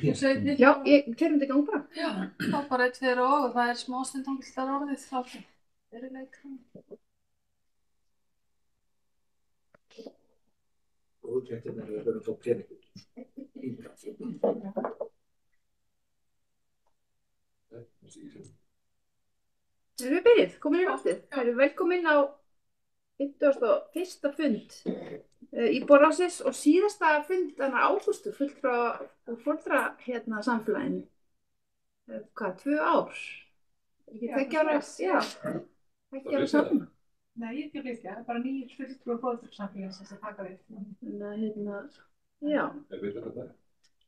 Sauðni. Já, keyrum þetta í gang bara. Já, þá bara 1, 2 og það smástund þangað til orðið þá veruleika. Útréttin við verðum þá peningur. Erum við byrjuð? Komin í loftið? Erum við velkomin á 51. fund íbúaráðsins og síðasta fund ágústu fullt frá fóldra samfélaginu. Hvað, 2 ár? Ekki 2 ára? Já. 2 ára saman. Nei, ekki líka, bara 9 fulltrúar fóldursamfélagsins að taka við. Þannig að, já.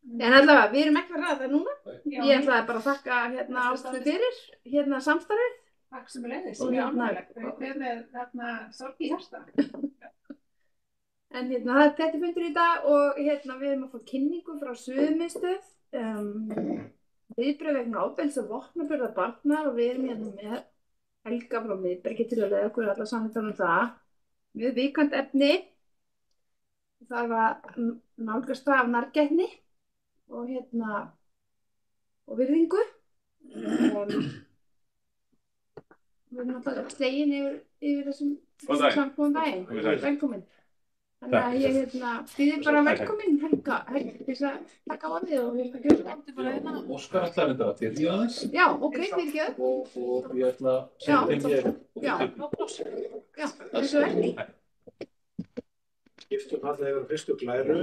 En allavega, við erum ekki að ræða það núna. Ég ætlaði bara að þakka Ástu fyrir samstarfið. Takk sem leiðis. Og Við erum með sorg í hjarta. En þetta er fundur í dag og við erum að fá kynningu frá Suðurmiðstöð. Viðbrögð vegna ofbeldis og vopnaburða barna og við erum með Helga frá Miðbergi til að leiða okkur alla samtala það. Við vikandi efni. Það var nálgast það af nærgætni og virðingu. Við erum alltaf slegin yfir þessum samkomum daginn. Velkomin. Þannig að ég býði bara velkomin Helga til þess að taka orðið og við erum að gera. Óskar ætlar þetta að byrja aðeins. Já, ok, fyrirgefðu. Og ég ætla að setja hér. Já, þessu ekki. Skiptum alltaf yfir fyrstu glæru.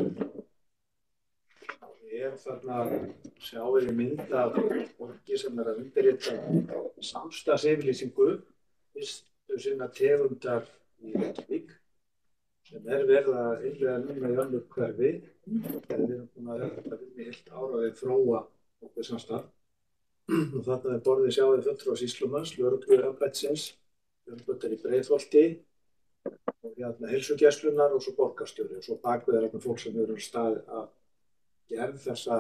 Þarna sjáum við mynd af fólki sem að undirrita samstarfsyfirlýsingu fyrstu sinna tegundar í Reykjavík sem verið að innleiða núna í önnur hverfi. Við erum búin að vinna í heilt ár og við þróa okkur samstarf. Og þarna borðið sjáum við fulltrúa sýslumanns, lögregluembættisins, lögreglunnar í Breiðholti og heilsugæslunnar og svo borgarstjóri og svo bakvið fólk sem eru staðið að gerð þessa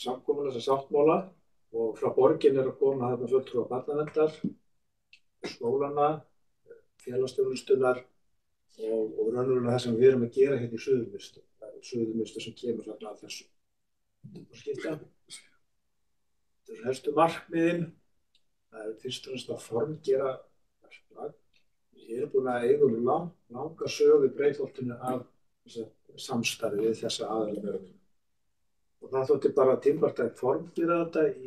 samkomuna, þessa sáttmála og frá borgin að koma fulltrúa barnaverndar, skólana, félagsþjónustunnar og raunverulega það sem við erum að gera hérna í Suðurmiðstöð. Það er Suðurmiðstöð sem kemur þarna að þessu. Þetta eru helstu markmiðin. Það er fyrst og fremst að formgera verklag. Við erum búin að eiga langa sögu í Breiðholtinu af samstarfi við þessa aðalmöguleika. Og það þótti bara tímabært að formgera þetta í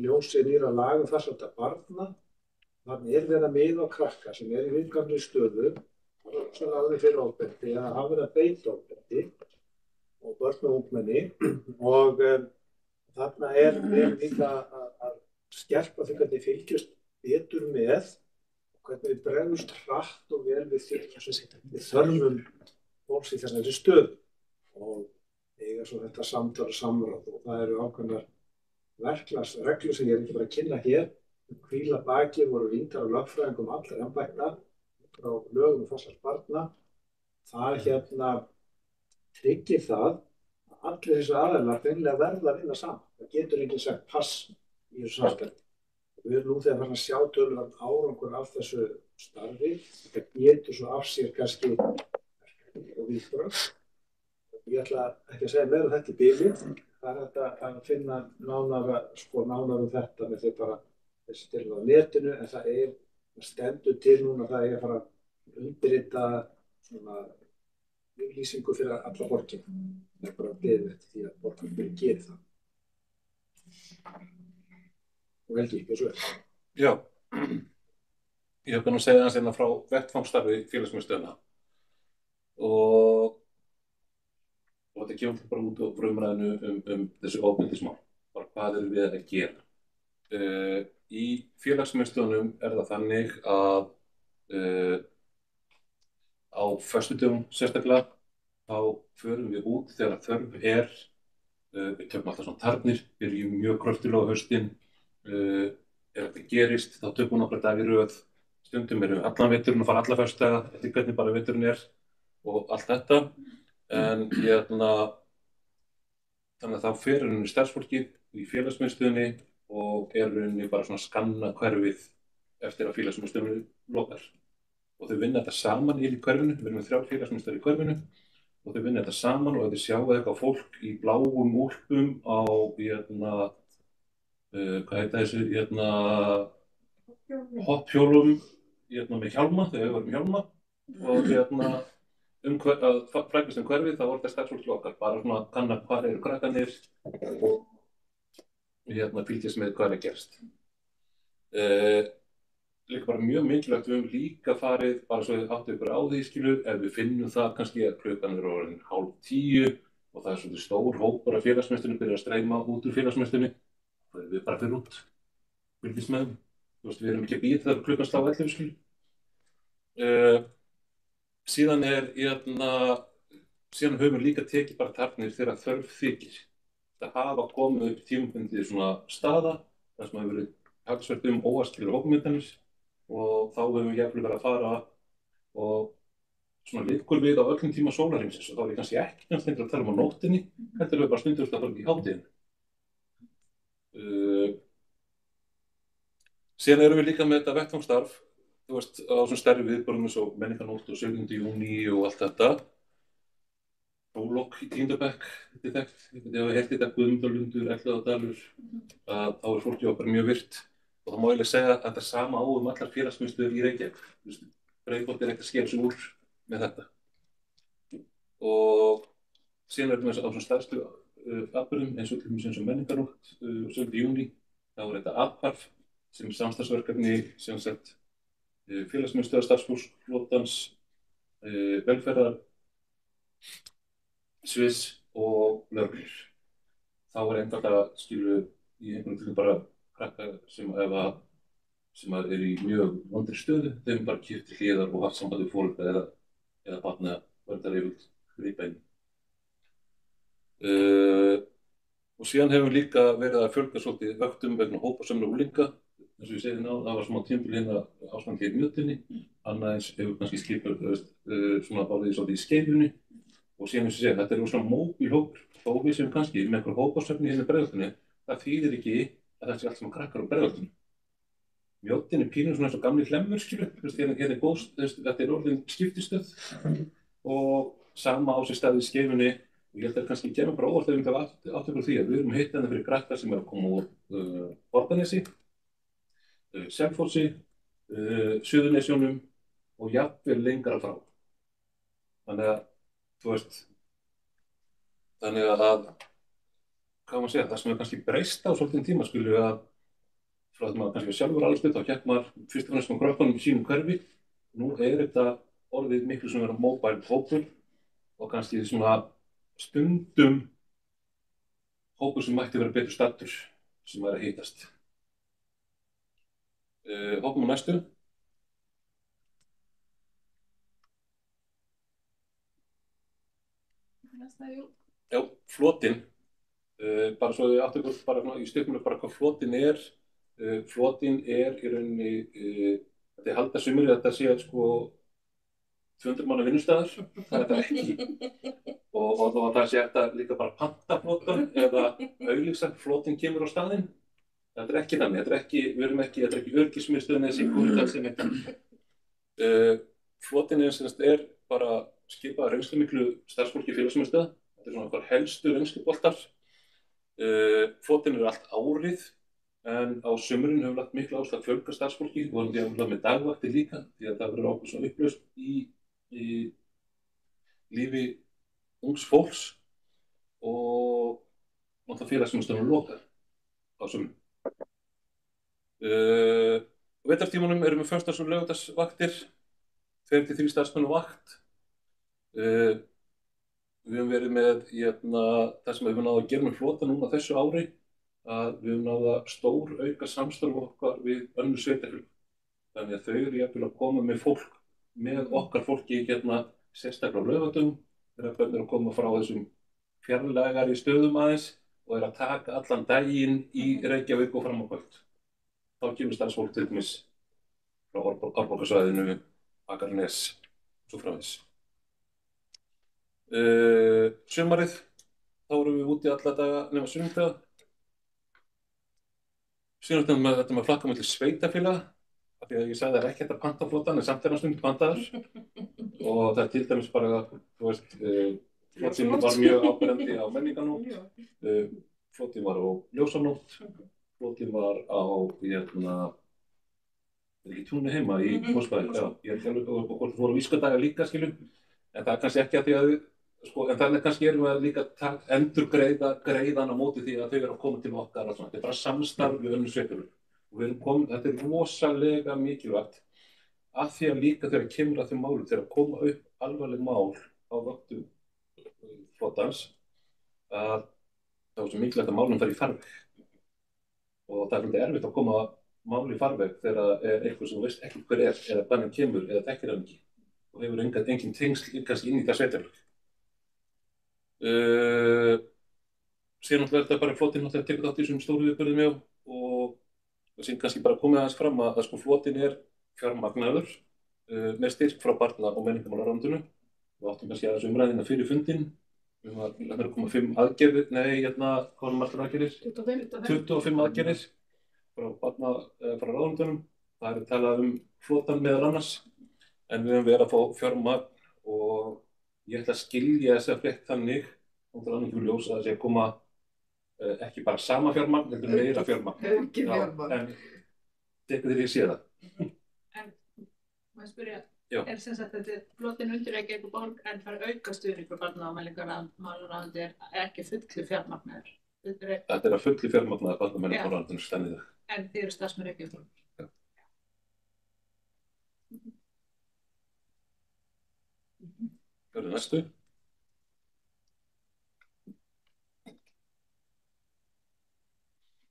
ljósi nýrra laga farsældar barna. Þannig verið að miða á krakka sem í viðkvæmri stöðu, sem hafa verið fyrir ofbeldi eða hafa verið að beita ofbeldi og börn og ungmenni og þarna við líka að skerpa því hvernig fylgjast betur með og hvernig við bregðumst hratt og vel við þörfum fólks í þessari stöðu og eiga svo þetta samtal og samráð og það eru ákveðnar verklagsreglur sem ég ekki bara að kynna hér. Hvíla baki voru rýndar af lögfræðingum allra embætta frá lögum farsældar barna. Það tryggir það að allir þessu aðilar hreinlega verða að vinna saman. Það getur enginn sagt pass í þessu samstarfi. Við erum nú þegar farin að sjá töluverðan árangur af þessu starfi. Það getur svo af sér kannski og viðbrögð. Ég ætla ekki að segja meira um þetta í bili. Það er hægt að finna nánar þetta með því bara þessi til á netinu, en það stendur til núna að það að fara að undirrita svona yfirlýsingu fyrir alla borgina. Það er bara að beðið eftir því að borgin geri það. Og Helgi, ekki svo vel. Já, ég hef búin að segja aðeins frá vettvangstarfi félagsmiðstöðina og þetta kemur bara út frá umræðinu þessu ofbeldismál, bara hvað erum við að gera. Í félagsmiðstöðunum það þannig að á föstudögum sérstaklega þá förum við út þegar þörf við tökum alltaf svona tarnir, byrjum mjög kröftulega á haustin, ef þetta gerist þá tökum við nokkra daga í röð, stundum erum við allan veturinn og fara alla föstudaga eftir hvernig bara veturinn og allt þetta, en þannig að þá fer starfsfólkið í félagsmiðstöðunni og rauninni bara svona skanna hverfið eftir að félagsmiðstöðunni lokar. Og þau vinna þetta saman í hverfinu, við erum með 3 félagsmiðstöðvar í hverfinu og þau vinna þetta saman og þau sjáu eitthvað fólk í bláum úlpum á, hvað heita þessu, hoppjólum, með hjálma, þegar þau voru með hjálma og að frækast hverfið, þá var þetta starfsfólki okkar, bara svona kanna hvað eru krakkarnir og fylgjast með hvað gerst. Líka bara mjög mikilvægt, við höfum líka farið, bara svo þið áttu ykkur á því, ef við finnum það kannski að klukkan orðin 9:30 og það svolítið stór hópur af félagsmyndstunum byrjar að streyma út úr félagsmyndstunni, þá við bara fyrir út, fylgjast með þeim. Við erum ekki að býta þar klukkan slá 11, Síðan síðan höfum við líka tekið bara tarnir þegar þörf þykir. Það hafa komið upp tímabundið svona staða, þar sem hefur verið talsvert óæskilegar hópmyndanir og þá höfum við jafnvel verið að fara og svona liggur við á öllum tíma sólarhringsins og þá er ég kannski ekki lengur að tala á nóttinni, heldur við bara stundum að fara í hátíðinni. Síðan erum við líka með þetta vettvangstarf, á svona stærri viðburðum eins og Menningarnótt og 17. júní og allt þetta. Prólog í 10. bekk, þetta er þekkt, ef við heyrti þetta Guðmundalundur, Elliðaárdalur, að þá er fólki okkar mjög virt. Og það má eiginlega segja að þetta sama á allar félagsmiðstöðvar í Reykjavík. Breiðholt er ekki að skera sig úr með þetta. Og síðan erum við á svona stærstu atburðum eins og til dæmis eins og Menningarnótt, 17. júní, þá er þetta athvarf sem er samstarfsverkefni sem sett félagsmiðstöðvar starfsfólks flotans, velferðar, sviðs og lögreglur. Þá er einfaldlega í einhvern veginn bara krakkar sem er í mjög vondri stöðu, þeim bara kippt til hliðar og haft samband við foreldra eða barna verðar yfirleitt grípa inn. Og síðan hefur líka verið að fjölga svolítið vöktum vegna hópasöfnun unglinga. Eins og ég segi það var smá tímabil hérna ástand í Mjötinni, annað eins hefur kannski skipað svona orðið svolítið í Skeifunni og síðan eins og ég segi þetta svona móbíl hópur, þó við séum kannski með einhver hópasöfni hérna í Breiðholtinu, það þýðir ekki að það sé allt sem krakkar á Breiðholtinu. Mjóddin er pínur svona eins og gamli Hlemmur, þetta er orðin skiptistöð og sama á sér stað í Skeifunni og ég held að kannski kemur bara óvart ef við átt ykkur því að við erum hitt fyrir krakkar sem að koma úr Borgarnesi, Selfossi, Suðurnesjunum og jafnvel lengra frá. Þannig að, hvað maður segja, það sem er kannski breyst á svolítinn tíma að frá því maður kannski sjálfur alveg stutt, þá gekk maður fyrst og fremst með krökkunum í sínum hverfi. Nú er þetta orðið miklu sem vera móbæl hópur og kannski svona stundum hópur sem mætti vera betur staddur sem er að hittast. Hoppum á næstu. Já, flotinn. Bara svo þið áttu ykkur bara í styrkjumlega bara hvað flotinn er. Flotinn er í rauninni, þetta halda sumir þetta sé 200 manna vinnustæðar, það er þetta ekki. Og það sé þetta líka bara panta flotan eða auglýsa flotinn kemur á staðinn. Þetta er ekki þannig, þetta er ekki öryggismiðstöðin eða Sigurðardalsinn. Flotinn er bara skipað reynslumiklu starfsfólki félagsmiðstöða. Þetta er svona okkar helstu reynsluboltar. Flotinn er allt árið, en á sumrin hefur lagt miklu áherslu að fjölga starfsfólki og við hefum með dagvaktir líka, því að það verður ákveð svona upplausn í lífi ungs fólks og náttúrulega félagsmiðstöðin lokað á sumrin. Vetrartímanum erum við föstudags- og laugardagsvaktir, 2-3 starfsmenn á vakt. Við höfum verið með það sem við höfum náð að gera með flota núna þessu ári, að við höfum náð að stórauka samstarf okkar við önnur sveitarfélög. Þannig að þau eru jafnvel að koma með fólk, með okkar fólki sérstaklega á laugardögum, þegar börn eru að koma frá þessum fjarlægari stöðum aðeins og eru að taka allan daginn í Reykjavík og fram á kvöld. Þá kemur starfsfólk til dæmis frá Árborgarsvæðinu, Akranes og svo framvegis. Sumarið, þá erum við úti alla daga nema sunnudaga. Síðan þetta með að flakka milli sveitarfélaga, af því að ég sagði að það er ekki hægt að panta flotan, en samt er hann stundum pantaður. Og það er til dæmis bara, Flotinn var mjög áberandi á menningarnótt, flotinn var á ljósanótt, flotinn var á, er ekki túnni heima í Fossbæði, já, ég er ekki alveg og hvort fórum vískadaga líka, skiljum, en það er kannski ekki að því að, sko, en þannig kannski erum við að líka greiðan á móti því að þau eru að koma til okkar og svona, þetta er bara samstarf við önnur sveitarfélög og við erum komin, þetta er rosalega mikilvægt af því að líka þegar kemur að þeim málum, þegar koma upp alvarleg mál á vöktum flotans, að það er svo mikilvægt að málum fari í farveg og það er svolítið erfitt að koma máli í farveg þegar það er eitthvað sem þú veist ekki hver er eða hvað hann kemur eða þekkir hann ekki og hefur engin tengsl kannski inn í það sveitarfélag. Síðan náttúrulega er þetta bara flotinn náttúrulega tekur þátt í þessum stóru viðburðum og síðan kannski bara komið aðeins fram að sko flotinn er fjármagnaður með styrk frá barna- og menningarmálaráðuneytinu. Við áttum kannski aðeins umræðina fyrir fundinn það er að koma 5 aðgerðir, hvað var margar aðgerðir? 25 aðgerðir frá ráðuneytunum. Það er talað flotann meðal annars, en við höfum verið að fá fjármagn og ég ætla að skilja þessa frétt þannig, og það er annað ekki ljós að það sé að koma ekki bara sama fjármagn, heldur meira fjármagn. En tekur þér ég sé það. En maður spyrja, er sem sagt þetta flotin undir Reykjavík borg en fær auka stuðning frá barna- og menningarmálaráðuneyti er ekki fullu fjármagnaður? Þetta er að fullu fjármagnaður barna- og menningarmálaráðuneytinu stemmið það. En þið eru starfsmenn Reykjavík borg? Já. Hvað er næstu?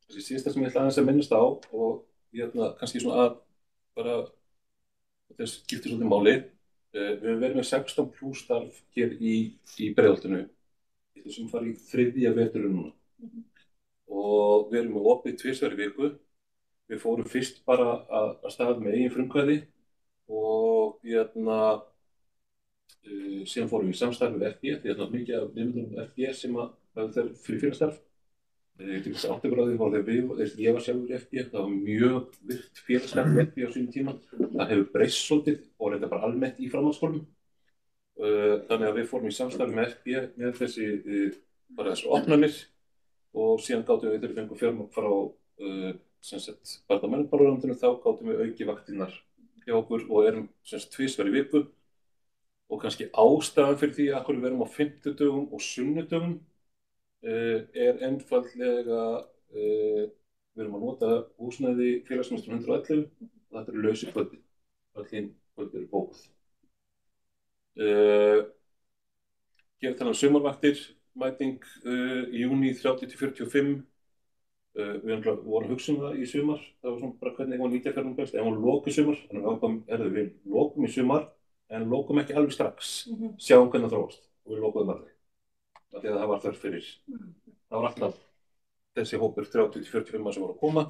Þessi síðasta sem ég ætla aðeins að minnast á og kannski svona að bara þess skiptir svolítið máli. Við höfum verið með 16+ starf hér í Breiðholtinu sem fari í 3. veturinn núna. Og við erum með opið 2 daga í viku. Við fórum fyrst bara að stað með eigin frumkvæði og síðan fórum við í samstarf við FB, því að mikið af nemendum FB sem að það er fyrir félagsstarf. Til þess áttabráði voru þegar ég var sjálfur í FB, það var mjög virkt félagsstarf í FB á sínum tíma. Það hefur breyst svolítið og reynda bara almennt í framhaldsskólum. Þannig að við fórum í samstarf með FB með þessi opnanir og síðan gátum við þegar við fengum fjármagn frá barna- og menningarmálaráðuneytinu, þá gátum við aukið vaktirnar hjá okkur og erum 2 daga í viku. Og kannski ástæðan fyrir því að við erum á 50 og sunnudögum er einfaldlega við erum að nota húsnæði félagsmiðstöð 111 og þetta eru lausir kvöldi. Öll hin kvöldi eru bókuð. Hér tala sumarvaktir, mæting í júní 30-45. Við vorum að hugsa það í sumar, það var svona bara hvernig ég var nýtja fjármagn best, en við lokum í sumar, þannig að við lokum í sumar, en lokum ekki alveg strax, sjáum hvernig það þróast og við lokuðum aldrei, af því að það var þörf fyrir. Það var alltaf þessi hópur 30-45 sem voru að koma.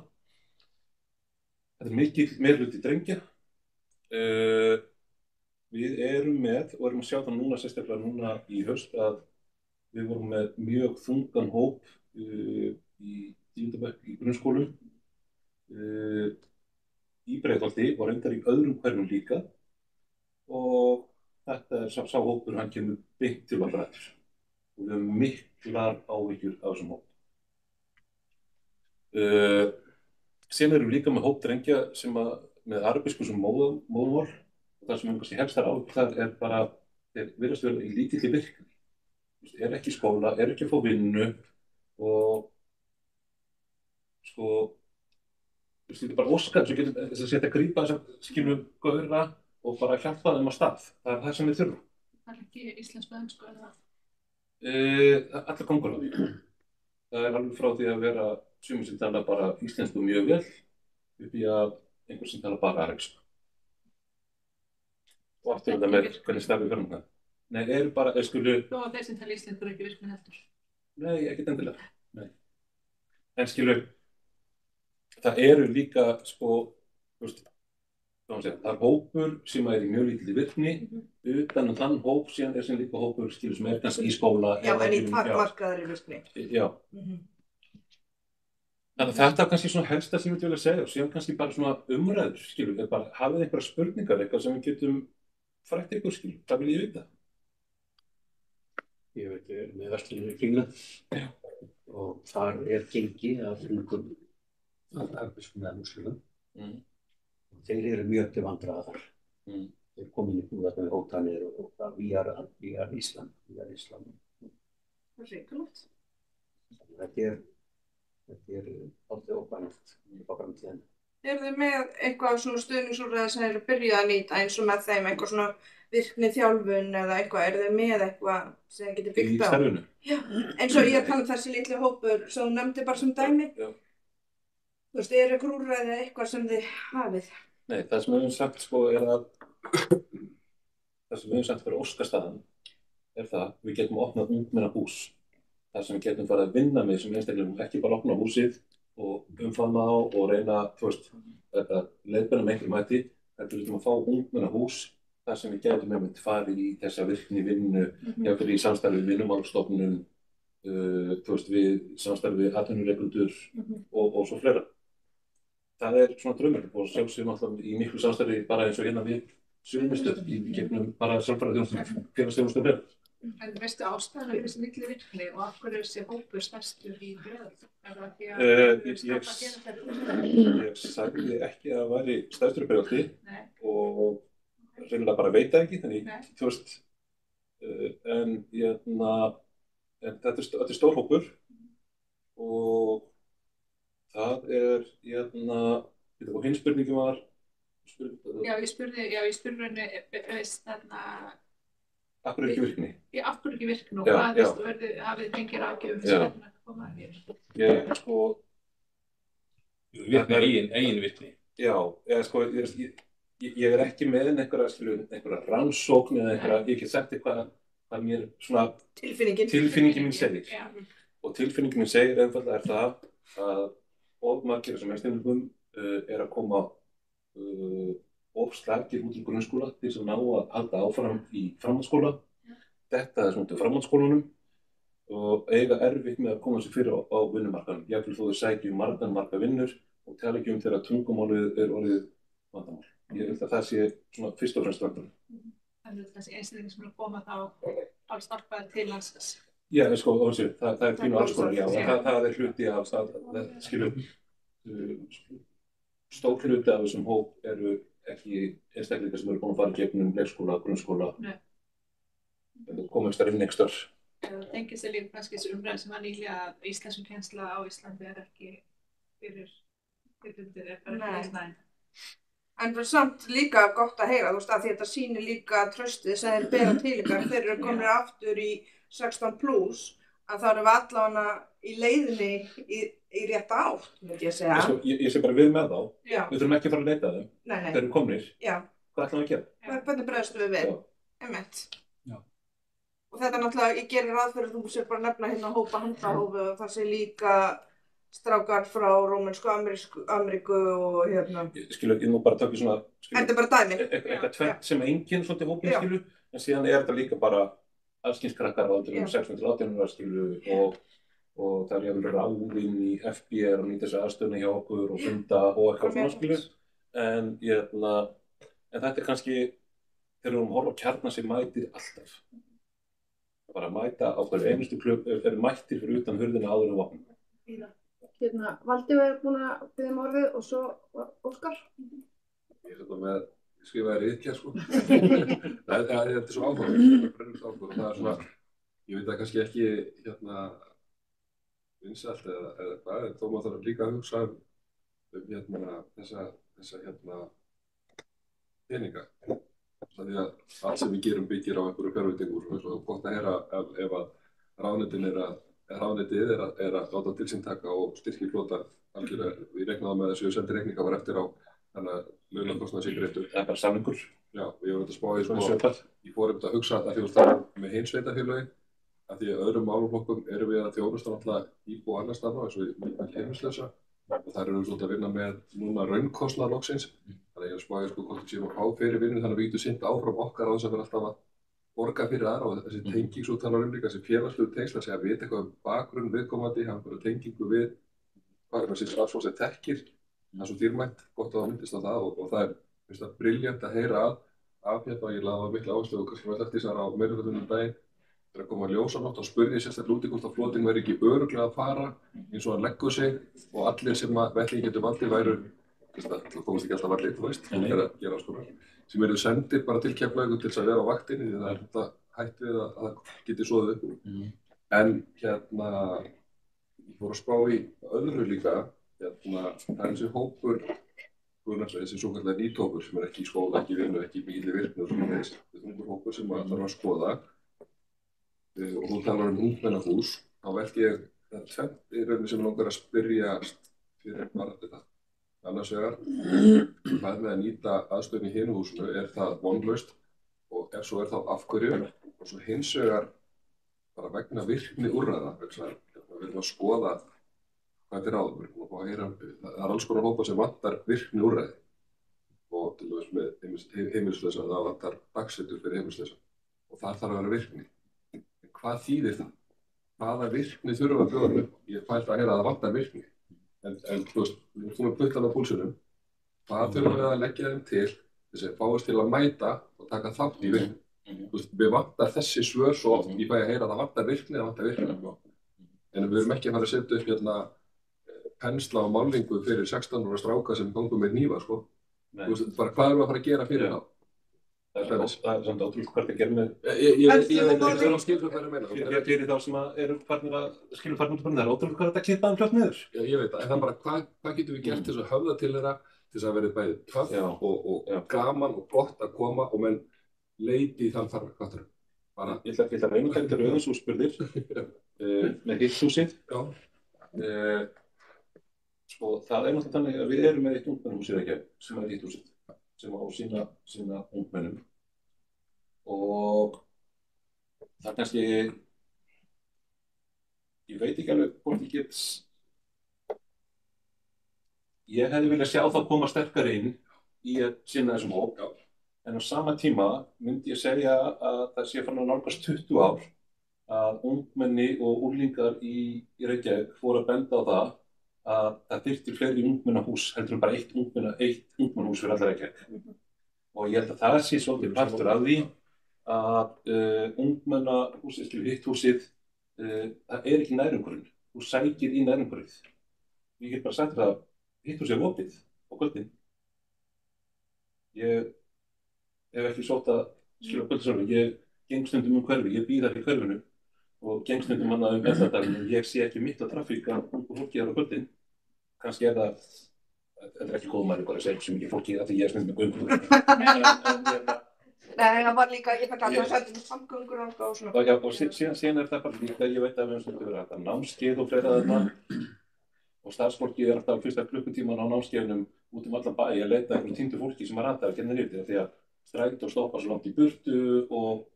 Þetta er mikill meirihluti drengja. Við erum með, og erum að sjá það núna, sérstaklega núna í haust, að við vorum með mjög þungan hóp í 10. bekk í grunnskólum í Breiðholti og reyndar í öðrum hverfum líka og þetta er sá hópur, hann kemur beint til okkar eftir og við höfum miklar áhyggjur af þessum hóp. Síðan erum við líka með hóp drengja sem með arabísku sem móðurmál og það sem kannski helst þar áhyggjur þar er bara, þeir virðast vera í lítilli virkni. Er ekki í skóla, er ekki að fá vinnu og þetta er bara óskar sem getur þess að setja að grípa þess að skilum gaura og bara hjálpa þeim á stað. Það er það sem við þurfum. Það er ekki íslensku ensku eða? Allir kongur á því. Það er alveg frá því að vera sumir sem tala bara íslensku mjög vel upp í að einhver sem tala bara arabísku. Og aftur þetta með hvernig starfið fyrir það. Nei, eru bara, Þó að þeir sem tala íslensku er ekki virkni heldur? Nei, ekkert endilega. Nei. En það eru líka, það er hópur sem er í mjög lítilli virkni, utan þann hóp síðan er sem líka hópur sem er kannski í skóla. Já, en í takmarkaðri virkni. Já. Þannig að þetta er kannski svona helsta sem ég vil segja og síðan kannski bara svona umræður, bara hafið einhverja spurningar, eitthvað sem við getum frætt ykkur, hvað vil ég vita? Ég hef ekki verið með verslunum í Kringland og þar gengi af ungum arabískum eða múslimum. Þeir eru mjög til vandræða þar. Þeir komin í búðarna með hótanir og það we are Islam. Það er ríkulegt. Þetta er aldrei óbænt á framtíðinni. Eru þið með eitthvað svona stuðningsúrræði sem eru byrjað að nýta eins og með þeim eitthvað svona virkni þjálfun eða eitthvað? Eru þið með eitthvað sem þið getur byggt á? Í starfinu? Já, eins og ég tala þessi litli hópur sem þú nefndi bara sem dæmi. Já. Þú veist, eru ykkur úrræði eitthvað sem þið hafið? Nei, það sem við höfum sagt sko er að það sem við höfum sagt fyrir Óskastaðan er það við getum opnað ungmennahús. Það sem við getum farið að vinna með þessum einstaklingum, ekki bara opna húsið og umfamna á og reyna, þú veist, þetta leiðbeina með einhverjum hætti, heldur við getum að fá ungmennahús þar sem við getum einmitt farið í þessa virkni vinnu, jafnvel í samstarfi við Vinnumálastofnun, þú veist, við samstarfi við atvinnurekendur og svo fleira. Það er svona draumur og sjálfsögum alltaf í miklu samstarfi bara eins og hérna við Suðurmiðstöð í gegnum bara sjálfbærðarþjónustu, félagsþjónustu og fleira. En veistu ástæðan fyrir þessi miklu virkni og af hverju þessi hópur stærstur í Breiðholti? Er það ekki að Ég sagði ekki að það væri stærstur í Breiðholti og reynilega bara veit það ekki, þannig þú veist, en þetta er stór hópur og það hinn spurningin var ég spurði henni af hverju ekki virkni? Já, af hverju ekki virkni og hvað hafið fengið ráðgjöf sem að koma að þér? Ég sko eigin virkni. Já, ég er ekki með einhverja rannsókn eða einhverja, ég get sagt eitthvað hvað mér svona tilfinningin mín segir. Og tilfinningin mín segir einfaldlega er það að of margir sem einstaklingum er að koma of slakir út í grunnskóla til að ná að halda áfram í framhaldsskóla. Þetta er svona til framhaldsskólanum og eiga erfitt með að koma sér fyrir á vinnumarkaðnum. Jafnvel þó þau sækja marga vinnur og tala ekki þegar tungumálið er orðið vandamál. Ég held að það sé svona fyrst og fremst vandamál. Þannig að þessi einstaklingar sem eru að koma þá alls starfaði til landsins. Já, sko, það er pínu alls konar, já. Það er hluti af stór hluti af þessum hóp eru ekki einstaklingar sem eru búin að fara gegnum leikskóla, grunnskóla. Það komast þar inn einhvers staðar. Það tengir sig líka kannski þessu umræðu sem var nýlega að íslenskukennsla á Íslandi er ekki fyrir undir Íslandi. En það er samt líka gott að heyra, þú veist, að þetta sýnir líka tröstið sem þeir bera til ykkar. Þeir eru komin aftur í 16+, að það eru allavega í leiðinni í rétta átt, myndi ég segja. Ég sé bara við með þá. Já. Við þurfum ekki að fara að leita að þeim. Nei. Þeir eru komnir. Já. Hvað ætlum við að gera? Hvernig bregðumst við við? Einmitt. Já. Og þetta náttúrulega, ég gerir ráð fyrir þú sér bara nefna hérna hópa handahófi og það sé líka strákar frá Rómönsku Ameríku og hérna. Skilu, ég nú bara taka svona. Þetta er bara dæmi. Eitthvað tvennt sem enginn svolítið hópin, skilu, en síðan er þetta líka bara allskyns krakkar á aldrinum 16-18 ára, skilu, og það er jafnvel ráðinn í FBR og nýta þessi aðstöðuna hjá okkur og funda og eitthvað svona, skilu. En þetta er kannski, þegar við erum að horfa á kjarna sem mætir alltaf. Bara mæta á hverju einustu klub, eru mættir fyrir utan hurðina áður en vopnum. Valdi var búin að biðja orðið og svo Óskar. Ég er þetta með skrifaði ritgerð, sko. Þetta er svo áhugaverð, og það er svona, ég veit að kannski ekki vinsælt eða hvað, en þó maður þarf líka að hugsa þessa peninga. Þannig að allt sem við gerum byggir á einhverju fjárveitingu, og gott að heyra ef að ráðuneytið er að láta til sín taka og styrkja flota algjörlega. Við reiknaðum með þessu sendi reikninga var eftir á þannig að launakostnaður sé greiddur. Það er bara samningur. Já, og ég var að spá í sko, ég fór að hugsa að því að með hin sveitarfélögin, að því að öðrum málaflokkum erum við að þjónusta náttúrulega íbúa annars staðar eins og mikil heimilislausa og þar erum við svolítið að vinna með núna raunkostnað loksins. Þannig að ég er að spá í sko hvort við séum að fá fyrir vinnu þannig að við getum sinnt áfram okkar á þess að vera alltaf að borga fyrir aðra og þessi tenging svo talar líka, þessi félagslegu tengsl að segja að vita eitthvað bakgrunn viðkomandi, hafa bara tengingu við hvað er þessi starfsfólk sem þekkir, það er svo dýrmætt, gott að það myndist á það og það er, finnst það brilljant að heyra af hérna og ég laði mikla áherslu og kannski var eftir þessar á meirihlutunum daginn þegar kom að ljósanótt og spurði sérstaklega út í hvort að flotinn væri ekki örugglega að fara eins og hann leggur sig og allir sem að vettlingi getur valdið væru, það komast ekki alltaf allir, þú veist, fólk að gera alls konar, sem eru sendir bara til Keflavíkur til þess að vera á vaktinni því það þetta hætt við að það geti soðið upp. En ég fór að spá í öðru líka, það þessi hópur, þessi svokallega nýthópur sem ekki í skóla, ekki í vinnu, ekki í bíli virkni og svona þessi hópur sem það þarf að skoða. Og þú talar ungmennahús, þá veldi ég tvennt í rauninni sem langar að spyrjast fyrir bara þetta. Annars vegar, hvað með að nýta aðstöðin í hinu húsinu, það vonlaust og ef svo þá af hverju? Og svo hins vegar bara vegna virkni úrræða, við erum að skoða hvað þetta ráðum, við erum að heyra, það alls konar hópar sem vantar virkni úrræði og til dæmis með heimilislausa, það vantar dagsetur fyrir heimilislausa og þar þarf að vera virkni. Hvað þýðir það? Hvaða virkni þurfum að bjóða upp? Ég fælt að heyra að það vantar virkni. En þú veist, við erum með puttan á púlsunum. Hvað þurfum við að leggja þeim til þess að fáist til að mæta og taka þátt í virkni? Þú veist, við vantar þessi svör svo oft. Ég fæ að heyra að það vantar virkni. En við erum ekki að fara að setja upp pensla og málingu fyrir 16 ára stráka sem gangum með hnífa, sko. Þú veist, bara hvað erum við að fara að gera fyrir þá? Það er samt ótrúlega hvað það gerir með... Ég veit ekki að skilja hvað það meina. Fyrir þá sem eru farnir að skilja farnir út af það er ótrúlega hvað þetta klippaðum fljótt niður. Já, ég veit það. En það er bara hvað getum við gert til þess að höfða til þeirra til þess að verði bæði töff og gaman og gott að koma og menn leiti í þann farveg. Ég ætla að reyna þetta rauðins og spurðir með hitthúsið. Sko, það er náttúrulega þannig að við erum með eitt ungmennahús í Reykjavík sem hitthúsið. Sem á sína ungmennum og það kannski ég veit ekki alveg hvort ég hefði viljað sjá það koma sterkari inn í að sinna þessum hóp en á sama tíma myndi ég segja að það sé farin að nálgast 20 ár að ungmenni og unglingar í Reykjavík fóru að benda á það að það þyrfti fleiri ungmennahús heldur en bara eitt ungmennahús fyrir alla Reykjavík. Og ég held að það sé svolítið partur af því að ungmennahúsið, hitthúsið, það er ekki nærumhverfið. Þú sækir í nærumhverfið. Ég get bara sagt að hitthúsið er opið á kvöldin. Ég hef ekki sótt að skilja kvöldisörfi. Ég geng stundum hverfi, ég býð ekki hverfinu. Og geng stundum annað Elladalinn og ég sé ekki mikla trafík að ungu fólki á kvöldin. Kannski þetta er ekki góð maður bara að segja svo mikið fólki að því ég stundum með göngur. Nei, það var líka, ég fætti alltaf að setja með samgöngur og svona. Já, og síðan það bara líka, ég veit að við stundum verið þetta námskeið og fleira þetta. Og starfsfólki alltaf fyrsta klukkutíman á námskeiðunum út allan bæ að leita einhverju týndu fólki sem rataði að kenna niður því að strætó stoppa svo langt í burtu og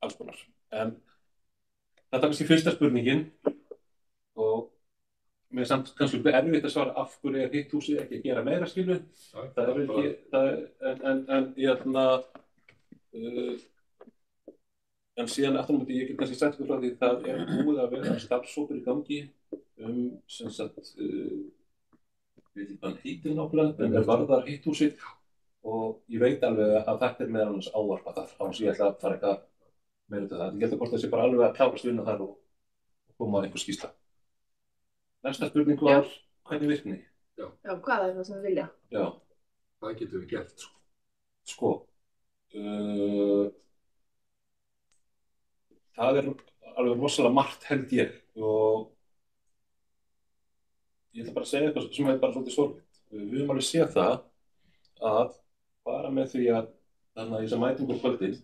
alls konar. En þetta er kannski fyrsta spurningin og mér er samt kannski erfitt að svara af hverju hitthúsið ekki að gera meira skilu. Það er ekki, en síðan aftur á móti ég get kannski sagt frá því það er búið að vera starfshópur í gangi sem sagt, við veitum hvað hann heitir nákvæmlega, en varðar hitthúsið og ég veit alveg að þetta er meðal annars ávarpað þar, án sem ég ætla að fara eitthvað meira til það. Ég held að hvort þessi bara alveg að klárast vinna þar og koma á einhver skýrsla. Næsta spurning var, hvernig virkni? Já, hvað er það sem við vilja? Já. Hvað getum við gert? Sko, það er alveg rosalega margt held ég og ég ætla bara að segja eitthvað sem er bara svolítið sorglegt. Við höfum alveg séð það að bara með því að þannig að þessar mætingur kvöldin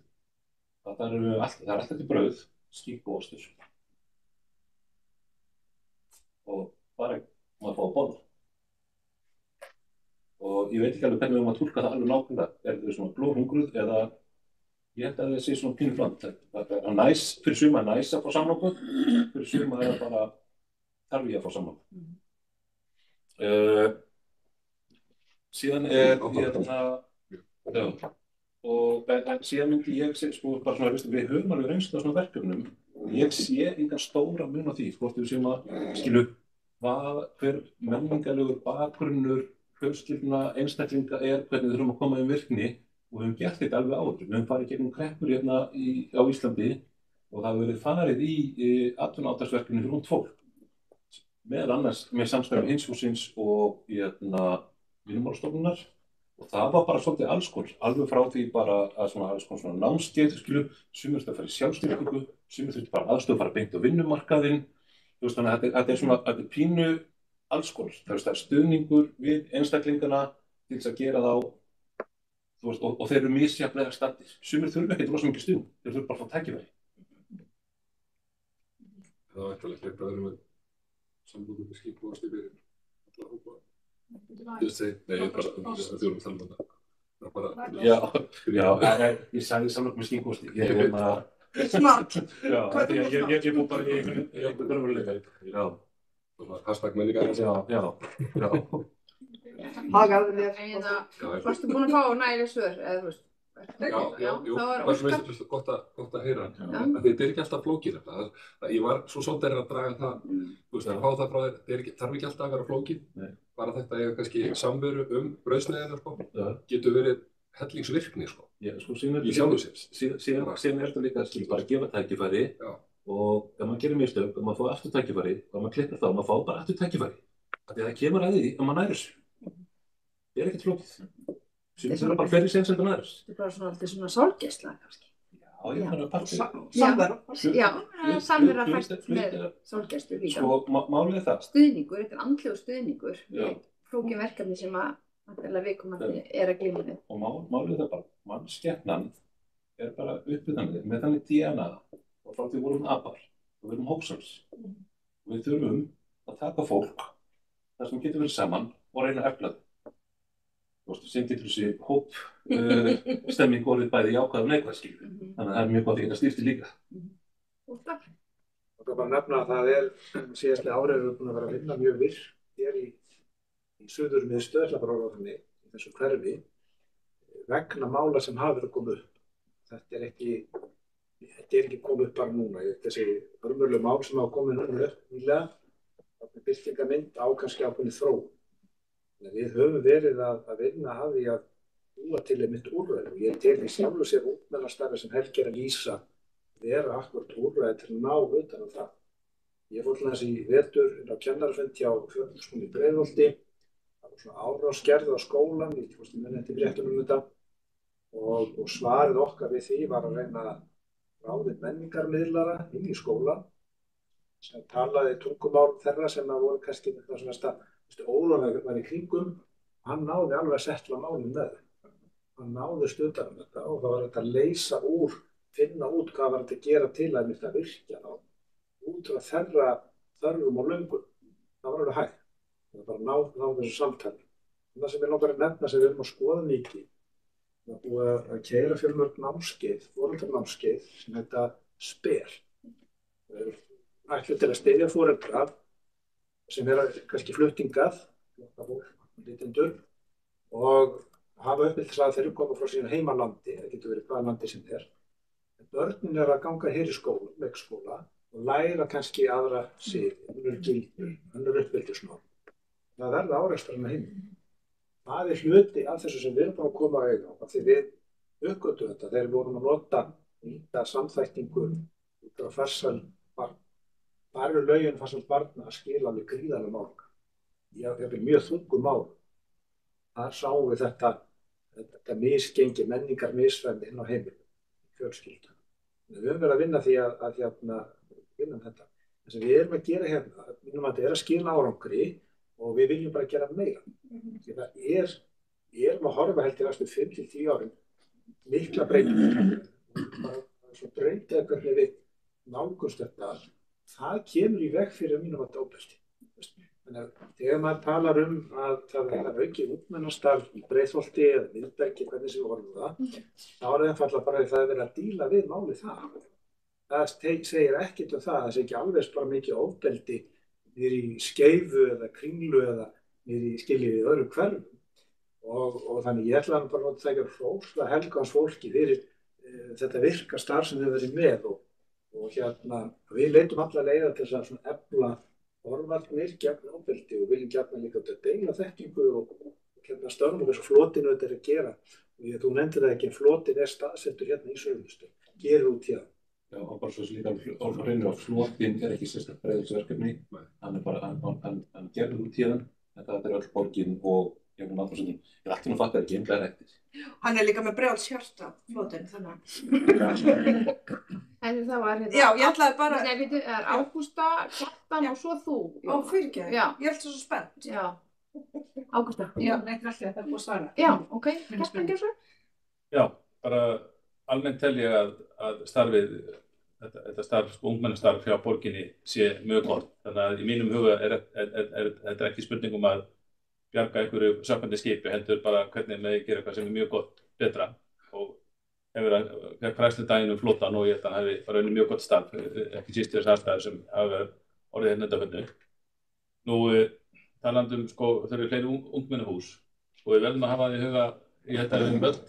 að það er alltaf til brauð, skík og ostur. Og bara maður fá að borða. Og ég veit ekki alveg hvernig við höfum að túlka það alveg nákvæmlega. Er þetta svona blóðhungruð eða ég held að það sé svona pínu bland. Það er næs, fyrir suma er næs að fá samloku, fyrir suma er það bara þarf ég að fá samloku. Síðan er og síðan myndi ég sko bara svona, við höfum alveg reynslu á svona verkefnum og ég sé engan stóra mun á því, hvort við séum að skilu hver menningarlegur bakgrunnur fjölskyldna einstaklinga er, hvernig við þurfum að koma virkni og við höfum gert þetta alveg áður. Við höfum farið gegnum kreppur hérna á Íslandi og það hefur verið farið í atvinnuátaksverkefni fyrir ungt fólk, meðal annars með samstarfi Heimshússins og Vinnumálastofnunar, og það var bara svolítið alls konar, alveg frá því bara að svona alls konar svona námskeið, sumir þurftu að fara í sjálfstyrkingu, sumir þurftu bara aðstoð að fara beint á vinnumarkaðinn, þannig að þetta er pínu alls konar, það er stuðningur við einstaklingana til þess að gera þá, og þeir eru misjafnlega staddir. Sumir þurfa ekki rosa mikið stuðning, þeir þurfa bara að fá tækifæri. Það var eitthvað ekki að vera með sambúðum með skipbúast í byrjun, alla hópa. Ég segi, nei, ég bara þjóðum talum það. Það bara... Já, ég sagði samlokk með skipbúasti. Smart. Já, ég búið bara í einhverjum raunveruleika. Já. Hashtag menningar. Já. Hagaðu þér. Varstu búin að fá nægileg svör, eða þú veist? Já, það var óskar. Gott að heyra. Þetta er ekki alltaf flókið. Ég var svo svolítið að draga það, þú veist, að fá það frá þér, þarf ekki alltaf að vera flókið. Bara þetta er kannski samveru brauðsneiðina, sko. Getur verið hellingsvirkni, sko. Í sjálfu sér. Síðan er þetta líka að bara gefa tækifæri og ef maður gerir mistök og maður fá aftur tækifæri og maður klikkar þá, maður fá bara aftur tækifæri. Það kemur að því að maður nærir þessu. Það er ekkert flókið. Sumir þurfa bara fleiri séns en það næris. Þetta er bara svona sálgæsla, kannski. Já, ég meina partí. Samvera fæst með sálgæslu líka. Sko, málið er það. Stuðningur, þetta er andlegur stuðningur. Flókin verkefni sem að viðkomandi er að glíma við. Og málið er það bara, mannskepnan er bara uppbyggðanlega með þannig DNA og frá því vorum apar og við erum hópsams. Og við þurfum að taka fólk þar sem getur verið saman og reyna að efla þau. Sem getur þessi hópstemming orðið bæði jákvæð og neikvæð, skilur. Þannig að það er mjög gott að geta stýrt líka. Og bara nefna að það er síðastlega árið við búin að vera að vinna mjög virk hér í Suðurmiðstöð, í þessu hverfi, vegna mála sem hafa verið að koma upp. Þetta er ekki komið upp bara núna. Þessi örmurlegu mál sem hafa komið núna upp nýlega, byltingarmynd á kannski ákveðinni þróun. Við höfum verið að vinna að því að búa til einmitt úrræði og ég tel í sjálfu sér ungmennastarfi sem Helgi er að lýsa vera akkúrat úrræði til að ná utan um það. Ég fór til þess í vetur á kennarafund hjá Fjölnisskólanum í Breiðholti. Það var svona árásgerð á skólann, ég muni eftir fréttum um þetta og svarið okkar við því var að reyna að ráða menningarmiðlara inn í skólann sem talaði tungumál þeirra sem voru kannski það svona Ólafur var í kringum, hann náði alveg að settla málum með þeim. Hann náði utan um þetta og það var þetta að leysa úr, finna út hvað var þetta að gera til að þetta virkja þá. Út frá þeirra þörfum og löngum. Það var alveg hægt. Það var bara að ná þessu samtali. Það sem ég langar að nefna sem við erum að skoða mikið, það er búið að keyra fjölmörg námskeið, foreldranámskeið sem heita SPER. Það eru ætluð til að styðja foreldra sem kannski fluttingað, lítendur, og hafa uppið þess að þeir koma frá sínu heimalandi, það getur verið hvaða landi sem þeir. Börnin að ganga hér í skóla, leikskóla, og læra kannski aðra siði, önnur gildi, önnur uppeldisnorm. Það verða árekstrar heima. Það er hluti af þessu sem við erum búin að koma að auga, af því við uppgötum þetta þegar við vorum að nýta samþættingu út af farsæl barn. Það eru lögin farsæl barna að skila með gríðarlega mál. Ég er mjög þungum mál. Þar sáum við þetta misgengi, menningar misræmi inn á heimilum, fjölskyldu. Við höfum verið að vinna því að vinna þetta. Það sem við erum að gera hérna, það er að skila árangri og við viljum bara gera meira. Því það erum að horfa held í næstu 5-10 árin mikla breytingar. Svo breytið hvernig við nálgumst þetta, það kemur í veg fyrir mínum að ofbeldi. Þannig að þegar maður talar að það er aukið ungmennastarf í Breiðholti eða Miðbergi, hvernig sem við horfum það, þá er einfaldlega bara að það er verið að díla við málið það. Það segir ekkert um það sé ekki alveg bara mikið ofbeldi niður í Skeifu eða Kringlu eða niður í skiljið í öðrum hverfum. Og þannig ég ætla bara að það ekki að hrósa Helgans fólki fyrir þetta virka starf sem við verðum með og við leitum alla leiða til þess að efla forvarnir gegn ofbeldi og viljum gjarnan líka að deila þekkingu og störnum og þessu flotinu þetta að gera. Þú nefndir það ekki, en flotin staðsettur hérna í Suðurmiðstöð, gerir út hér. Já, og bara svo líka hreinu að flotinn ekki sérstaklega breiðisverkefni, hann bara, hann gerður út hérna, en það öll borgin og gegnum náttúrsundum. Ég allt að fatta ekki, það eftir. Hann líka með brjáls hjarta, flotinn, þannig. En það var Já, ég ætlaði bara... Nei, veitu, það Ágústa, Kjartan og svo þú. Á, fyrirgeðu. Já. Ég held svo spennt. Já. Ágústa. Já, nei, þetta er búið að svara. Já, ok. Kjartan, gjör svo? Já, bara almennt tel ég að starfið, þetta starf, ungmennastarf hjá borginni sé mjög gott. Þannig að í mínum huga þetta ekki spurningum að bjarga einhverju sökkvandi skipi, heldur bara hvernig með gera eitthvað sem mjög gott betra og hefur að fræslu daginn flotan og ég held að hann hefði bara unnið mjög gott starf, ekki síst þess aðstæður sem hafa orðið hérna undanförnu. Nú, talandi þau eru fleiri ungmennahús og við verðum að hafa því huga, ég held að við höfum öll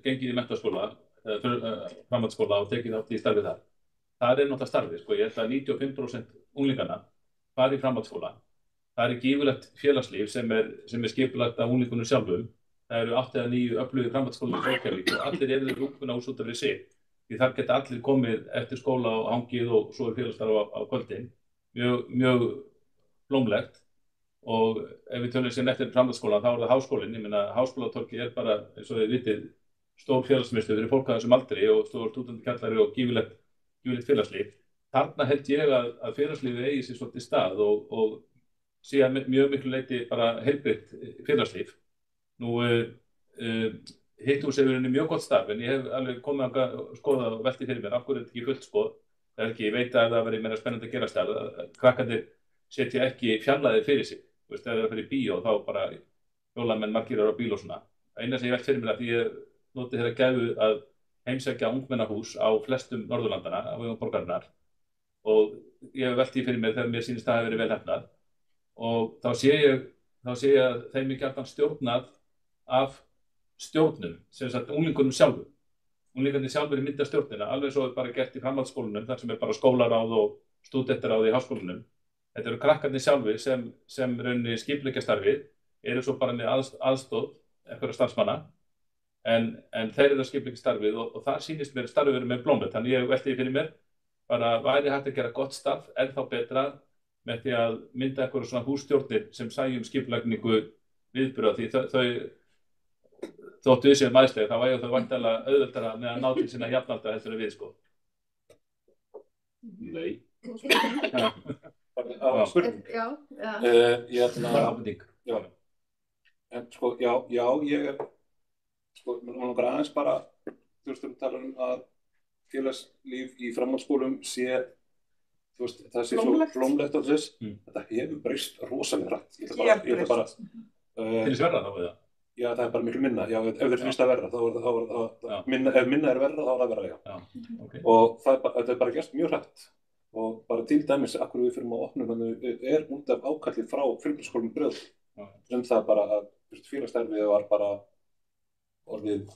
gengið í menntaskóla, framhaldsskóla og tekið þátt í starfið þar. Það náttúrulega starfið, ég held að 95% unglingana fari í framhaldsskóla. Það gífurlegt félagslíf sem er skipulagt af unglingunum sjálfum. Það eru 8 eða 9 öflugir framhaldsskólar í Reykjavík og allir eru ungmennahús út af fyrir sig. Því þar geta allir komið eftir skóla og hangið og svo félagsstarf á kvöldin. Mjög blómlegt. Og ef við tölum sem eftir framhaldsskóla þá það háskólinn. Ég meina, Háskólatorgið bara, eins og þið vitið, stór félagsmiðstöð fyrir fólk af þessum aldri og stór stúdentakjallari og gífurlegt félagslíf. Þarna held ég að félagslífið eigi sér svolítið stað og sé að mjög miklu leyti bara heilbrigt félagslíf. Nú, hitt hús hefur henni mjög gott starf, en ég hef alveg komið að skoða og velti fyrir mér, af hverju þetta ekki fullt skoð. Það ekki, ég veit að það verið meira spennandi að gerast það, krakkarnir setja ekki fjarlæði fyrir sig. Þú veist, ef það er fyrir bíó, þá bara hjólamenn margir eru á bíl og svona. Eina sem ég velt fyrir mér að ég noti þeirra gæfu að heimsækja ungmennahús á flestum Norðurlandana, á vegum borgarinnar, og ég hef velt því fyrir mér þegar mér sýnist það hafi verið vel hefnað. Og þá sé ég að þeim gjarnan stjórnað af stjórnum, sem sagt unglingunum sjálfum. Unglingarnir sjálfur mynda stjórnina, alveg svo er bara gert í framhaldsskólanum, þar sem er bara skólaráð og stúdentaráð í háskólanum. Þetta eru krakkarnir sjálfur sem raunni skipuleggja starfið, eru svo bara með aðstoð einhverja starfsmanna, en þeir eru að skipuleggja starfið og þar sýnist mér starfið verið með blómlegt. Þannig ég velti fyrir mér, bara væri hægt að gera gott starf, ennþá betra, með því að mynda einhverju svona hússtjórnir sem sæjum skipulagningu viðburða, því þóttu við séum mæðslega, þá væri þau væntanlega auðveldara með að ná til sinna jafnaldra heldur en við, sko. Nei. Spurning. Já. Ég ætla að ábending. Já. En sko, já, ég mér langar aðeins bara, þú veist, tala að félagslíf í framhaldsskólum sé, þú veist, það sé svo blómlegt á þess, þetta hefur breyst rosalega hratt. Ég ætla bara Finnst verra þá við það? Já, það er bara miklu minna. Já, ef þeir finnst það verra, þá er það minna, ef minna er verra, þá er það verra, já. Okay. Og þetta er bara gerst mjög hratt. Og bara til dæmis, akkur við fyrir að opna, þannig er út af ákalli frá framhaldsskólum Breiðholt. Það bara að félagsstarfið var bara orðið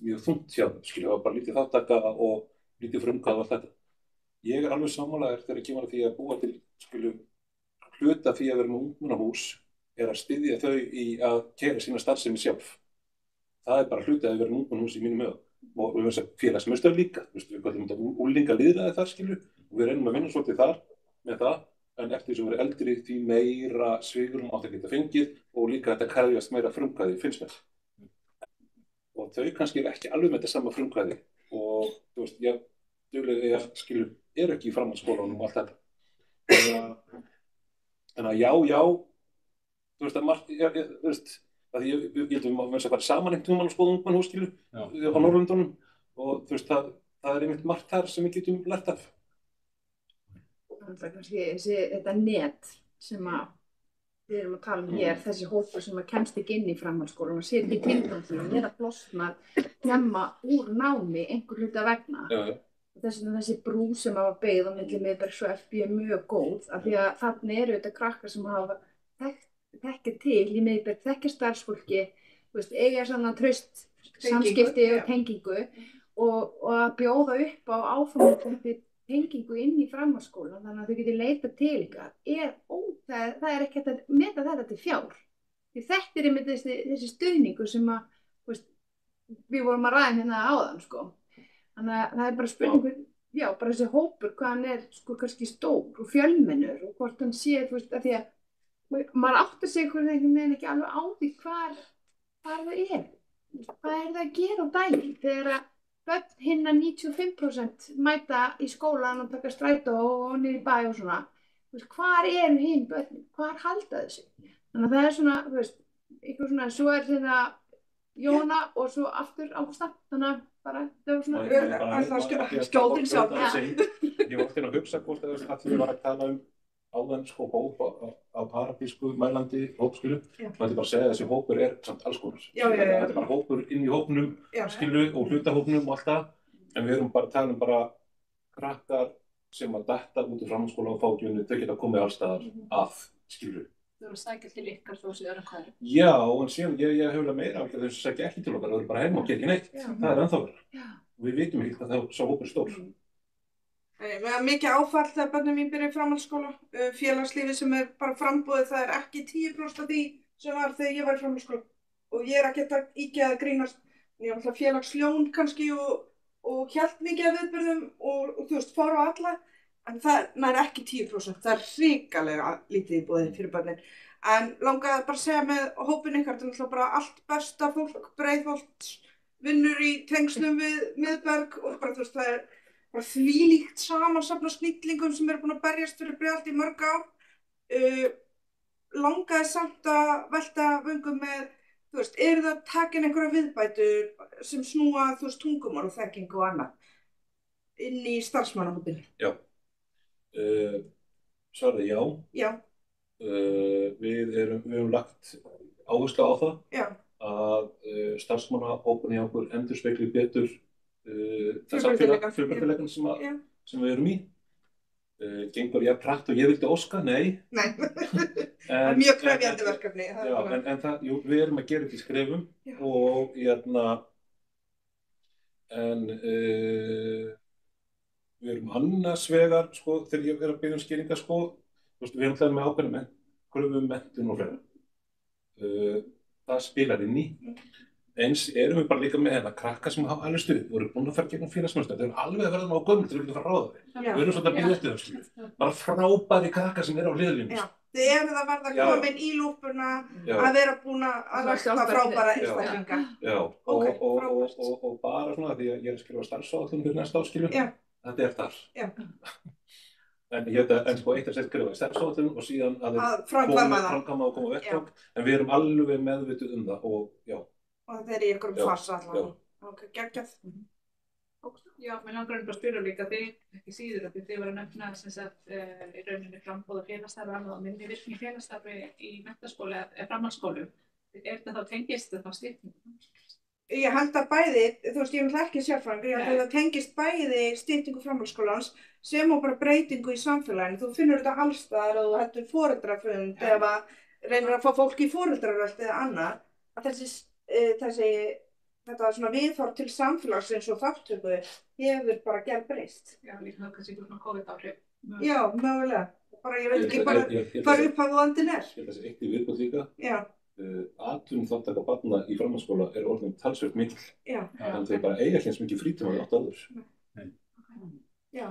mjög þungt hjá þeim, það var bara lítið þáttaka og lítið frumkvæði og allt þetta. Ég er alveg sammálaður þegar kemur að því að búa til hluta því að vera með ungmennahús er að styðja þau í að keyra sína starfsemi sjálf. Það er bara hluti að vera með ungmennahús í mínum huga. Og við veist að félagsmiðstöð líka, við kallum þetta unglingalýðræði þar, og við reynum að vinna svolítið þar með það, en eftir því sem verið eldri því meira svigrúm átt að geta fengið og líka þetta krefjast meira frumkvæði finnst mér. Og þau kannski eru ekki alveg með þetta sama frumkvæði og þú veist, já, duglega eru ekki í framhaldsskólanum og allt þetta. En að já, þú veist að margt, þú veist, að ég held að við máum að fara saman einhvern veginn að skoða ungmennahús, á Norðurlöndunum og þú veist, það er einmitt margt þar sem við getum lært af. Það er kannski þetta net sem við erum að tala hér, þessi hópur sem kemst ekki inn í framhaldsskólanum og sér ekki tilganginn, að blosna, temma úr námi einhver hluta vegna. Þessi brú sem hafa byggð á milli Miðbergs og FB er mjög góð, af því að þarna eru þetta krakkar sem hafa þekkja til í Miðberg, þekkja starfsfólki, eiga svona traust samskipti og tengingu og að bjóða upp á áframhaldandi tengingu inn í framhaldsskólann, þannig að þau geti leitað til ykkar, það er ekki hægt að meta þetta til fjár. Því þetta er einmitt þessi stuðningur sem við vorum að ræða hérna áðan, sko. Þannig að það er bara spurningur, já, bara þessi hópur, hvað hann sko kannski stór og fjölmennur og hvort hann sé, þú veist, að því að maður áttar sig einhvern veginn ekki alveg á því hvar það hvað það að gera á daginn þegar að börn hinna 95% mæta í skólan og taka strætó og niður í bæ og svona, þú veist, hvar hinn börnin, hvar halda þessi? Þannig að það svona, þú veist, eitthvað svona, svo þetta Jóna og svo aftur Ágústa, þannig að bara, það var svona skjótin sjálf. Ég var alltaf að hugsa hvort að við var að tala áðan sko hóp á parabísku mælandi hópskilu, maður ætti bara að segja að þessi hópur samt alls konar. Þetta bara hópur inn í hópnum, skilu, og hlutahópnum og allt það, en við erum bara að tala bara krakkar sem að detta út í framhaldsskóla og fágjunni, þau geta komið alls staðar að, skilu. Þú eru að sækja til ykkar þó sem öðrum hverju. Já, en síðan ég hefur meira af þau sækja ekki til okkar, þau eru bara heima og gera ekki neitt. Það ennþá verið. Við vitum ekki hvað sá hópur stór. Mikið áfall þegar börnin mín byrja í framhaldsskóla. Félagslífið sem bara framboðið, það ekki 10% af því sem var þegar ég var í framhaldsskóla. Og ég ekki að íkja að grínast. Ég var alltaf félagsljón kannski og hélt mikið af viðburðum og þú veist, fór á alla. En það nær ekki 10%, það hrikalega lítið í boði fyrir börnin. En langaði bara að segja með hópin ykkar, það er náttúrulega bara allt besta fólk, Breiðholts, vinnur í tengslum við Miðberg og bara þú veist, það bara þvílíkt samansafn af snillingum sem eru búin að berjast fyrir Breiðholt í mörg ár. Langaði samt að velta vöngum með, þú veist, það takin einhverja viðbætur sem snúa, þú veist, tungumál og þekking og annað inn í starfsmannahópinn? Já. Svarið já. Já. Við höfum lagt áherslu á það. Já. Að starfsmannahópurinn hjá okkur endurspegli betur þessar fjölbreytileikann sem við erum í. Gengur ég hratt og ég vildi óska? Nei. Nei. Það er mjög krefjandi verkefni. Já, en það, jú, við erum að gera þetta í skrefum og við erum annars vegar, sko, þegar ég að biðja skýringar, sko, við erum alltaf með ákveðna kröfu menntun og fleira. Það spilar inn í. Eins erum við bara líka með krakka sem hafa alveg stuð, voru búin að fara gegnum félagsmennskap, þeir eru alveg að verða á gömul til að fara að ráða þeir. Við erum svolítið að biðja eftir það, bara frábæri krakka sem eru á hliðlínu. Þið eruð að verða komin í lúpuna að vera búin að rækta frábæra einstaklinga. Já, og bara svona því að ég að skrifa starfsáætlun fyrir næsta áskilju. Þetta þar. En sko eitt að skrifa starfsáætlun og síðan að framkvæma og koma vettvang, en við erum alveg meðvituð það og já. Og þeir eru í einhverjum fasa allavega. Ok, geggjað. Já, mér langar bara að spyrja líka þig, ekki síður, að þið voru að nefna sem sagt í rauninni framboð og félagsstarfi og minni virkni félagsstarfi í menntaskóla eða framhaldsskólum. Þetta þá tengist þetta á styttingu? Ég held að bæði, þú veist, ég er ekki sérfræðingur, ég held að það tengist bæði styttingu framhaldsskólans sem og bara breytingu í samfélaginu. Þú finnur þetta alls staðar og þú heldur foreldrafund eða reynir að fá fólk í foreldraröld eða annað, að þetta svona viðhorf til samfélagsins og þátttöku hefur bara gerbreyst. Já, líka það kannski svona COVID-áhrif. Já, mögulega. Bara ég veit ekki bara hvað upphafandinn er. Ég held að þessi eitt í viðbót líka. Já. Atvinnuþátttaka barna í framhaldsskóla er orðin talsvert mikil. Já. En þeir bara eiga ekki eins mikið frítíma við 8 áður. Já,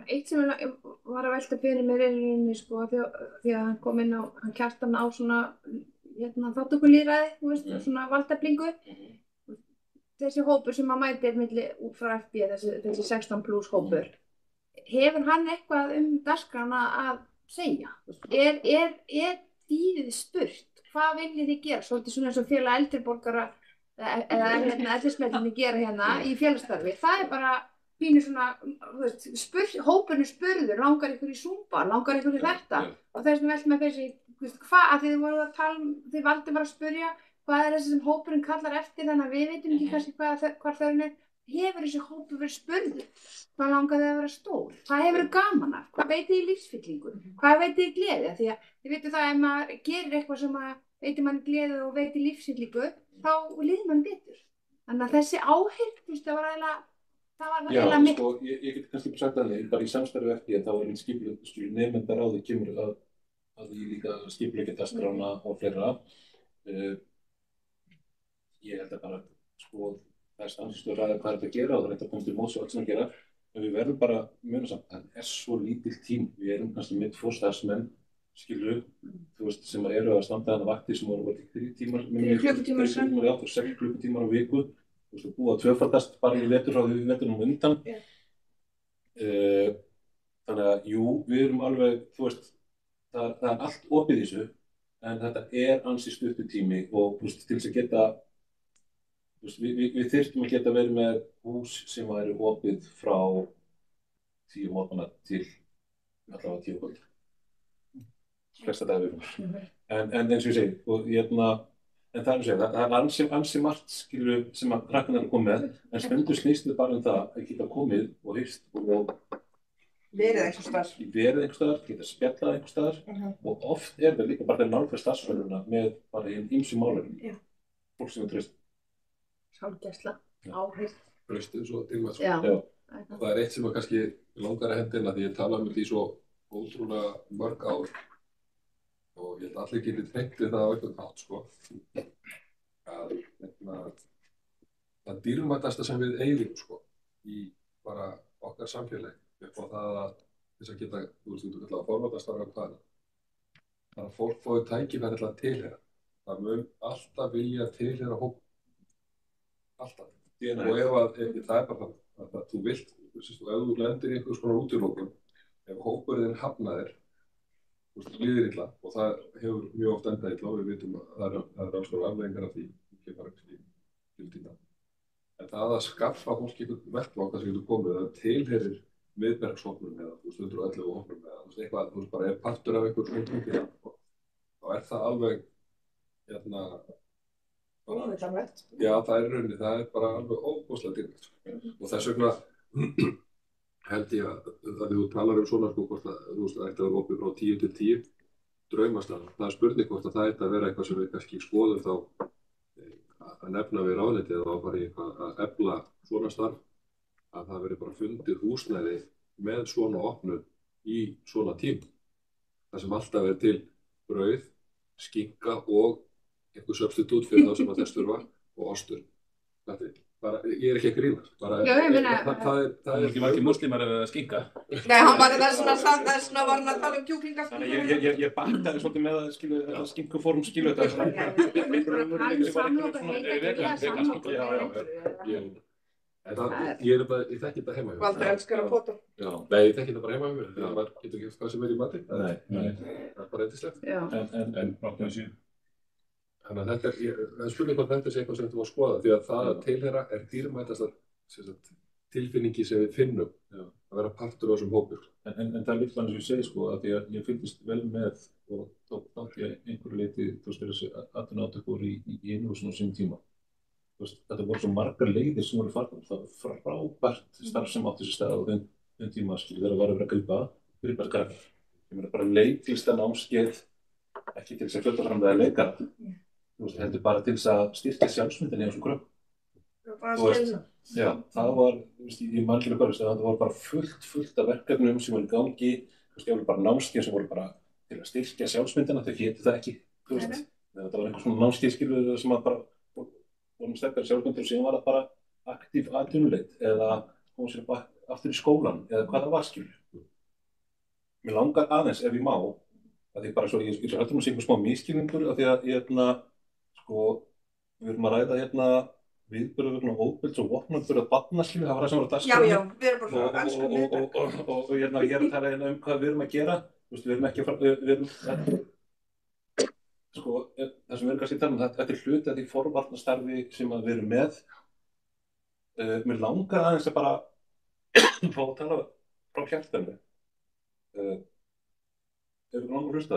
eitt sem var að velta fyrir mér í rauninni, sko, því að hann kom inn hann Kjartan á svona þátttökulýðræði, þú veist, svona valdeflingu. Þessi hópur sem að mætir út frá FB, þessi 16+ hópur, hefur hann eitthvað dagskrána að segja? Dýrið spurt, hvað viljið þið gera? Svolítið svona eins og félag eldri borgara eða ellismetinni gera hérna í félagsstarfi. Það er bara pínu svona, þú veist, hópurinn spurður, langar ykkur í Zumba, langar ykkur í þetta? Og þess vegna veltum með þessi, hvað, að þið voruð að tala, þið valdi bara að spyrja, hvað er þessi sem hópurinn kallar eftir, þannig að við veitum ekki kannski hvar þörfin er. Hefur þessi hópur verið spurður? Hvað langar þið að vera stór? Hvað hefur þið gaman af? Hvað veitir þið í lífsfyllingu? Hvað veitir þið í gleði? Því að þið veitum það, ef maður gerir eitthvað sem veitir mann gleði og veitir lífsfyllingu, þá líður mann betur. Þannig að þessi áheyrn, þú veist, það var eiginlega mitt. Já, sko, ég get kannski bara sagt að bara í samstarfi eftir að þá er einn skipulegur nemendaráði kemur að ég líka skipuleggja dagskrána og fleira. Ég held að bara, sko, það er stanslust að ræða hvað er þetta að gera og það er þetta að koma til móts og allt sem að gera. En við verðum bara mjög samt, það svo lítill tím, við erum kannski með 2 starfsmenn, skilur, þú veist, sem eru að standa þarna vaktir sem voru 3 tímar, 3 klukkutímar senn. 6 klukkutímar á viku, þú veist, búið að tvöfaldast bara í vetur frá því við veturnum undan. Þannig að, jú, við erum alveg, þú veist, það allt opið í þessu, en þetta ansi stuttur tími og, þú veist, til þess að geta, þú veist, við þyrftum að geta verið með hús sem væri opið frá 10 morgna til allavega 10 kvöld. Flesta dagar vikunnar. En eins og ég segi, og en það að segja, það ansi margt, skilur, sem að krakkarnir komið með, en stundum snýst þetta bara það að geta komið og hýrst og verið einhvers staðar, geta spjallað einhvers staðar og oft það líka bara þeir nálgast starfsmennina með bara ýmsum málefnum. Fólk sem traust. Sálgæsla, áheyrn. Traustið svo dýrmætt. Já. Og það eitt sem að kannski langar að henda inn að því ég talaði um því svo ótrúlega mörg ár og ég held allir geti tengt við það á einhvern hátt, sko. Að það dýrmætasta sem við eigum, sko, í bara okkar samfélagi upp á það að þess að geta, þú veist, þú ætla að formátastarfa hvaðna. Það að fólk fóði tækifæri til að tilheyra. Það mun alltaf vilja tilheyra hóp. Alltaf. Og ef það bara það að þú vilt, þú veist, og ef þú lendir í einhvers konar útilokun, ef hópurinn hafnaðir, þú veist, líður illa, og það hefur mjög oft endað illa og við vitum að það er alls konar afleiðingar af því, ekki bara til tíma. En það að skaffa fólki einhvern vettvang sem getur komið, það tilheyrir miðbergshópnum eða, þú veist, 111 hópnum eða, þú veist, eitthvað, þú veist, bara partur af einhver hópnum, þá það alveg, óvitanlegt. Já, það rauninni, það bara alveg óbúslega dýrmætt. Og þess vegna held ég að þú talar svona, sko, hvort að, þú veist, það ætti að vera opið frá 10 til 10 draumastafn. Það spurning hvort að það ætti að vera eitthvað sem við kannski skoðum þá að nefna við ráðuneytið eða bara í eitthvað að efla svona starf, að það veri bara fundið húsnæði með svona opnun í svona tím. Það sem alltaf til brauð, skinka og einhver substitút fyrir þá sem að þess þurfa og ostur. Ég ekki að grínast. Það ekki margir muslimar ef það skinka. Nei, hann var þessna var hann að tala kjúklinga. Þannig ég baktaði svolítið með að skilu þetta skinkuform skilu þetta. Ég þekki þetta heima hjá mér. Valdur elskar að pota. Nei, ég þekki þetta bara heima hjá mér. Það getur ekki hvað sem í mati. Nei. Það bara eindislegt. En ráttið að síðan. Þannig að það spurning hvort þetta eitthvað sem þú má skoða, því að það að tilheyra dýrmætasta tilfinningi sem við finnum að vera partur á þessum hópur. En það líka eins og ég segi, sko, að því að ég fylgist vel með og tók þátt í einhverju leyti, þú veist, þessi atvinnuátökur í einu og svona sínum tíma. Þetta voru svo margar leiðir sem voru farnar. Það var frábært starf sem átti sér stað á þeim tíma, þegar það var að vera að grípa krakkar. Ég meina bara leiklistanámskeið, ekki til þess að fjöldaframlega leikara. Þú veist, heldur bara til þess að styrkja sjálfsmyndinni á þessum krökkum. Já, það var, þú veist, ég man ekki með hverjast, það var bara fullt af verkefnum sem voru í gangi, þú veist, ég var bara námskeið sem voru bara til að styrkja sjálfsmyndina, þau hétu það ekki, þú veist. Þetta var einhvers svona námskeið, skilur, sem að bara vorum sterkari sjálfsmyndir og síðan var það bara aktív atvinnuleit eða koma sér aftur í skólan eða hvað það var, skilur. Mér langar aðeins, ef ég má, að því bara svo, ég heldur að sé einhver smá misskilningur, af því að sko, við erum að ræða viðburður vegna óbelds og vopnaburð að barna, skilur, það var það sem var að dagskrá. Já, við erum bara að elska miðbæk. Og ég er að tala hvað við erum að gera, þú veist, við erum ekki að sko, það sem við erum kannski að tala um, þetta hluti af því forvarnastarfi sem við erum með. Mér langar aðeins að bara fá að tala frá hjartanu. Ef við langar að hlusta